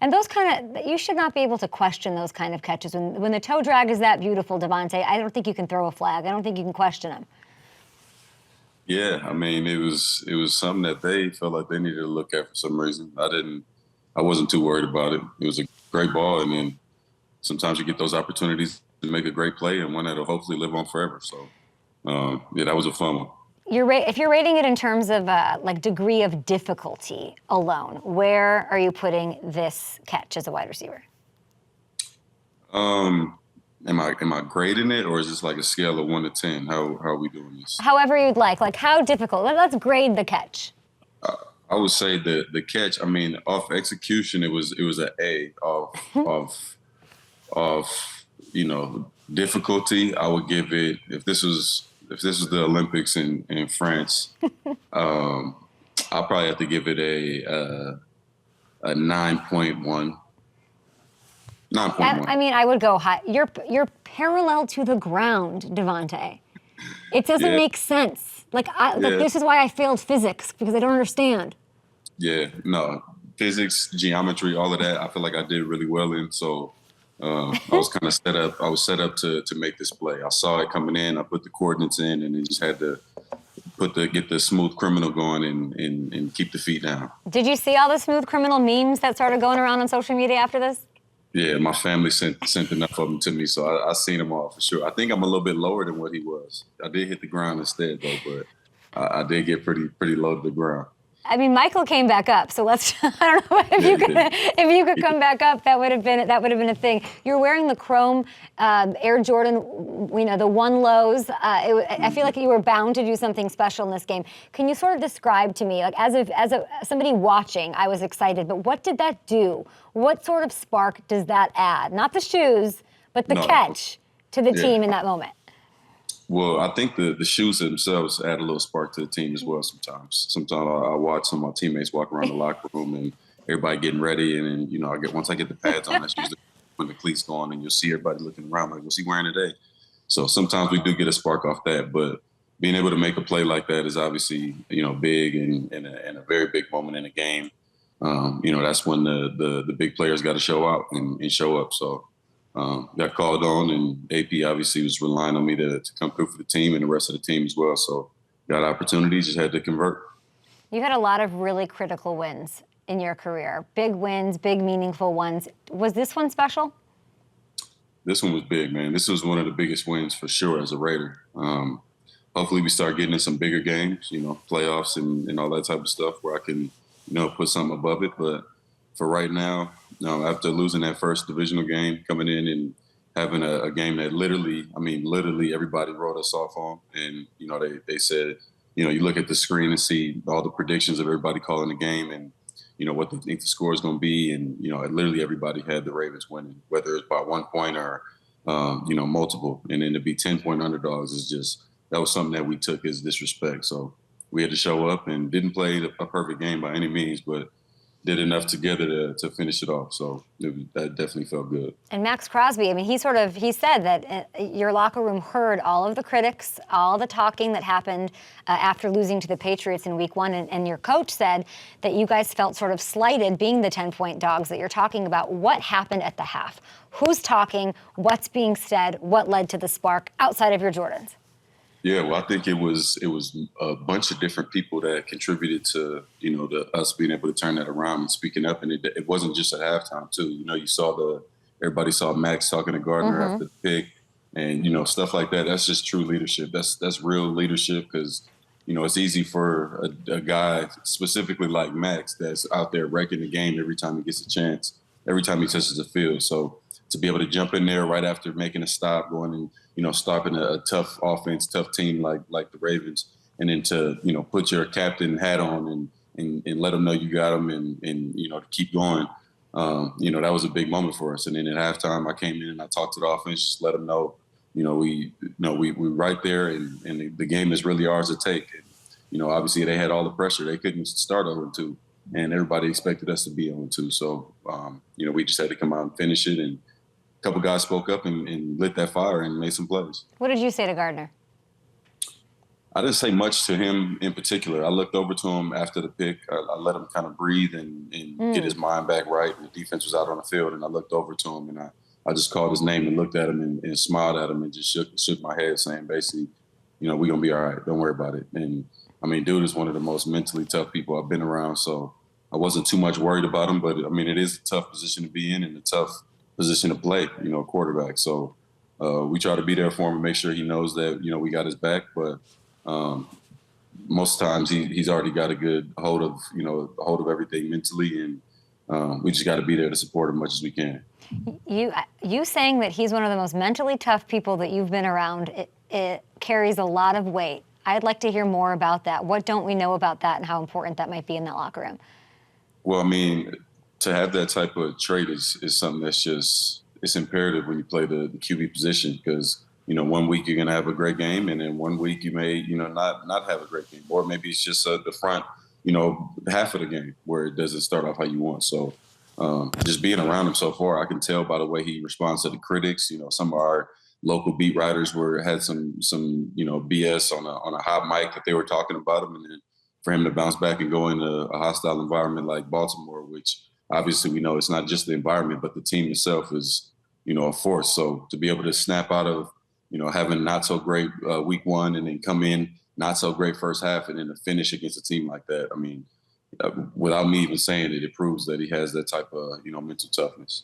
And those you should not be able to question those kind of catches. When the toe drag is that beautiful, Davante, I don't think you can throw a flag. I don't think you can question him. Yeah, I mean, it was something that they felt like they needed to look at for some reason. I wasn't too worried about it. It was a great ball, and then sometimes you get those opportunities to make a great play and one that'll hopefully live on forever. So, yeah, that was a fun one. If you're rating it in terms of like degree of difficulty alone, where are you putting this catch as a wide receiver? Am I grading it, or is this like a scale of 1 to 10? How are we doing this? However you'd like. Like how difficult? Let's grade the catch. I would say the catch. I mean, off execution, it was an A. Of difficulty, I would give it, if this was the Olympics in France, I'll probably have to give it a 9.1. 9.1. I mean, I would go high. You're parallel to the ground, Davante. It doesn't make sense. Like this is why I failed physics, because I don't understand. Yeah, no, physics, geometry, all of that. I feel like I did really well in. So I was kind of set up. I was set up to make this play. I saw it coming in. I put the coordinates in, and then just had to get the smooth criminal going and keep the feet down. Did you see all the smooth criminal memes that started going around on social media after this? Yeah, my family sent enough of them to me, so I seen them all for sure. I think I'm a little bit lower than what he was. I did hit the ground instead, though, but I did get pretty low to the ground. I mean, Michael came back up, so let's. I don't know if you could come back up. That would have been a thing. You're wearing the chrome Air Jordan, the one lows. I feel like you were bound to do something special in this game. Can you sort of describe to me, like as somebody watching, I was excited, but what did that do? What sort of spark does that add? Not the shoes, but the catch to the team in that moment. Well, I think the shoes themselves add a little spark to the team as well sometimes. Sometimes I watch some of my teammates walk around the locker room and everybody getting ready. And then, once I get the pads on, that's usually when the cleats go on and you'll see everybody looking around like, what's he wearing today? So sometimes we do get a spark off that. But being able to make a play like that is obviously, big and a very big moment in a game. That's when the big players got to show out and show up. So got called on, and AP obviously was relying on me to come through for the team and the rest of the team as well. So got opportunities, just had to convert. You had a lot of really critical wins in your career. Big wins, big meaningful ones. Was this one special? This one was big, man. This was one of the biggest wins for sure as a Raider. Hopefully we start getting in some bigger games, playoffs and all that type of stuff where I can, put something above it. But for right now, after losing that first divisional game, coming in and having a game that literally everybody wrote us off on. And, they said, you look at the screen and see all the predictions of everybody calling the game and, what they think the score is going to be. And, literally everybody had the Ravens winning, whether it's by 1 point or, multiple. And then to be 10-point underdogs that was something that we took as disrespect. So we had to show up and didn't play a perfect game by any means, but did enough together to finish it off. So that definitely felt good. And Max Crosby, I mean, he said that your locker room heard all of the critics, all the talking that happened after losing to the Patriots in week 1. And your coach said that you guys felt sort of slighted being the 10-point dogs that you're talking about. What happened at the half? Who's talking? What's being said? What led to the spark outside of your Jordans? Yeah, well, I think it was a bunch of different people that contributed to, us being able to turn that around and speaking up. And it wasn't just at halftime, too. You saw everybody saw Max talking to Gardner after the pick and, stuff like that. That's just true leadership. That's real leadership because, it's easy for a guy specifically like Max that's out there wrecking the game every time he gets a chance, every time he touches the field. So to be able to jump in there right after making a stop, going and, stopping a tough offense, tough team like the Ravens, and then to, put your captain hat on and let them know you got them and to keep going. That was a big moment for us. And then at halftime, I came in and I talked to the offense, just let them know, we right there and the game is really ours to take. And, obviously they had all the pressure. They couldn't start 0-2 and everybody expected us to be 0-2. So, we just had to come out and finish it. And a couple guys spoke up and lit that fire and made some plays. What did you say to Gardner? I didn't say much to him in particular. I looked over to him after the pick. I let him kind of breathe and get his mind back right. And the defense was out on the field, and I looked over to him, and I just called his name and looked at him and smiled at him and just shook my head, saying basically, we're gonna be all right. Don't worry about it. And I mean, dude is one of the most mentally tough people I've been around, so I wasn't too much worried about him. But I mean, it is a tough position to be in and a tough position to play. Quarterback. So we try to be there for him and make sure he knows that we got his back, but. Most times he's already got a good hold of everything mentally, and we just got to be there to support him as much as we can. You saying that he's one of the most mentally tough people that you've been around, it carries a lot of weight. I'd like to hear more about that. What don't we know about that and how important that might be in that locker room? Well, I mean, to have that type of trait is something that's it's imperative when you play the QB position, because 1 week you're going to have a great game, and then 1 week you may, not have a great game. Or maybe it's just the front, half of the game where it doesn't start off how you want. So just being around him so far, I can tell by the way he responds to the critics. Some of our local beat writers had some BS on a hot mic that they were talking about him. And then for him to bounce back and go into a hostile environment like Baltimore, which obviously we know it's not just the environment, but the team itself is, a force. So to be able to snap out of, having not so great week one and then come in not so great first half and then to finish against a team like that. I mean, without me even saying it, it proves that he has that type of, mental toughness.